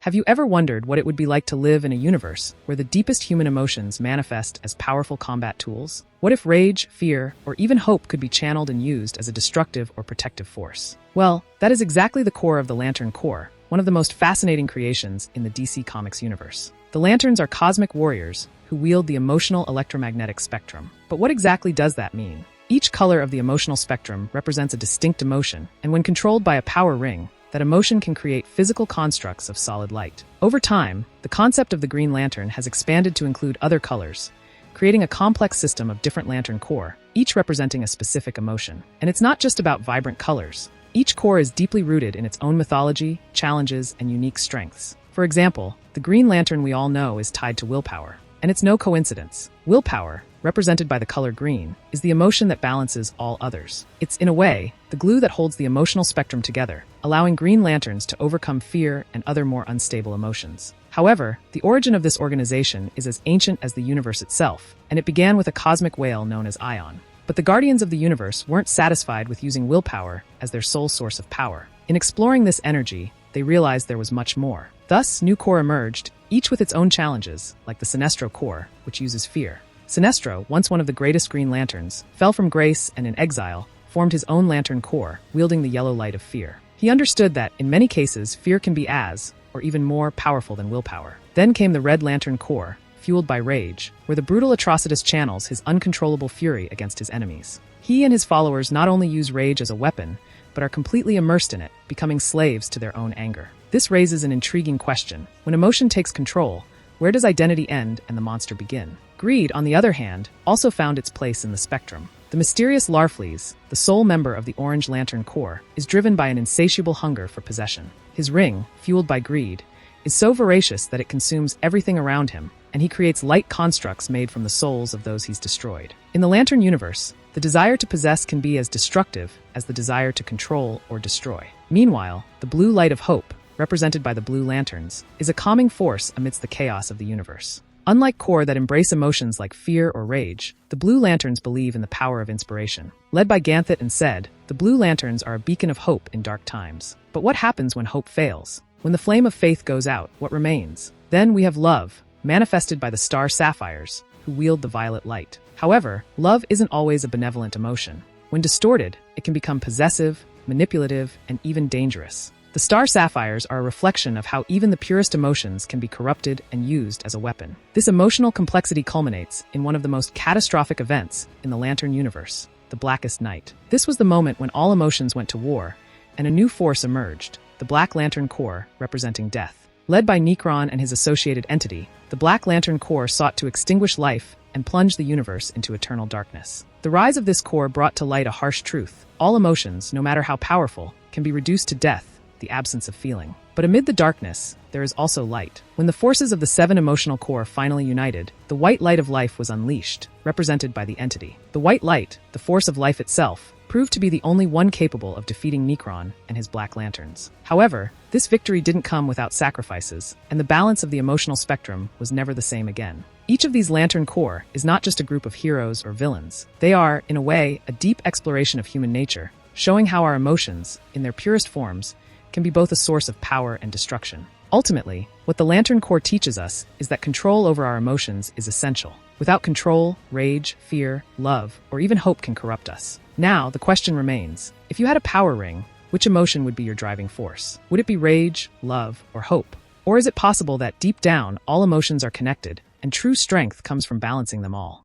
Have you ever wondered what it would be like to live in a universe where the deepest human emotions manifest as powerful combat tools? What if rage, fear, or even hope could be channeled and used as a destructive or protective force? Well, that is exactly the core of the Lantern Corps, one of the most fascinating creations in the DC Comics universe. The Lanterns are cosmic warriors who wield the emotional electromagnetic spectrum. But what exactly does that mean? Each color of the emotional spectrum represents a distinct emotion, and when controlled by a power ring, that emotion can create physical constructs of solid light. Over time, the concept of the Green Lantern has expanded to include other colors, creating a complex system of different Lantern Corps, each representing a specific emotion. And it's not just about vibrant colors. Each corps is deeply rooted in its own mythology, challenges, and unique strengths. For example, the Green Lantern we all know is tied to willpower. And it's no coincidence. Willpower, represented by the color green, is the emotion that balances all others. It's, in a way, the glue that holds the emotional spectrum together, allowing Green Lanterns to overcome fear and other more unstable emotions. However, the origin of this organization is as ancient as the universe itself, and it began with a cosmic whale known as Ion. But the Guardians of the Universe weren't satisfied with using willpower as their sole source of power. In exploring this energy, they realized there was much more. Thus, new corps emerged, each with its own challenges, like the Sinestro Corps, which uses fear. Sinestro, once one of the greatest Green Lanterns, fell from grace and in exile, formed his own Lantern Corps, wielding the yellow light of fear. He understood that, in many cases, fear can be as, or even more, powerful than willpower. Then came the Red Lantern Corps, fueled by rage, where the brutal atrocitus channels his uncontrollable fury against his enemies. He and his followers not only use rage as a weapon, but are completely immersed in it, becoming slaves to their own anger. This raises an intriguing question. When emotion takes control, where does identity end and the monster begin? Greed, on the other hand, also found its place in the spectrum. The mysterious larfleeze, the sole member of the Orange Lantern Corps, is driven by an insatiable hunger for possession. His ring, fueled by greed, is so voracious that it consumes everything around him, and he creates light constructs made from the souls of those he's destroyed. In the Lantern universe, the desire to possess can be as destructive as the desire to control or destroy. Meanwhile, the blue light of hope, represented by the Blue Lanterns, is a calming force amidst the chaos of the universe. Unlike corps that embrace emotions like fear or rage, the Blue Lanterns believe in the power of inspiration. Led by Ganthet and Sed, the Blue Lanterns are a beacon of hope in dark times. But what happens when hope fails? When the flame of faith goes out, what remains? Then we have love, manifested by the star sapphires, who wield the violet light. However, love isn't always a benevolent emotion. When distorted, it can become possessive, manipulative, and even dangerous. The star sapphires are a reflection of how even the purest emotions can be corrupted and used as a weapon. This emotional complexity culminates in one of the most catastrophic events in the Lantern universe, the Blackest Night. This was the moment when all emotions went to war, and a new force emerged, the Black Lantern Corps, representing death. Led by Nekron and his associated entity, the Black Lantern Corps sought to extinguish life and plunge the universe into eternal darkness. The rise of this corps brought to light a harsh truth. All emotions, no matter how powerful, can be reduced to death, the absence of feeling. But amid the darkness, there is also light. When the forces of the 7 emotional corps finally united, the white light of life was unleashed, represented by the entity. The white light, the force of life itself, proved to be the only one capable of defeating Nekron and his Black Lanterns. However, this victory didn't come without sacrifices, and the balance of the emotional spectrum was never the same again. Each of these Lantern Corps is not just a group of heroes or villains. They are, in a way, a deep exploration of human nature, showing how our emotions, in their purest forms, can be both a source of power and destruction. Ultimately, what the Lantern Corps teaches us is that control over our emotions is essential. Without control, rage, fear, love, or even hope can corrupt us. Now, the question remains, if you had a power ring, which emotion would be your driving force? Would it be rage, love, or hope? Or is it possible that deep down, all emotions are connected, and true strength comes from balancing them all?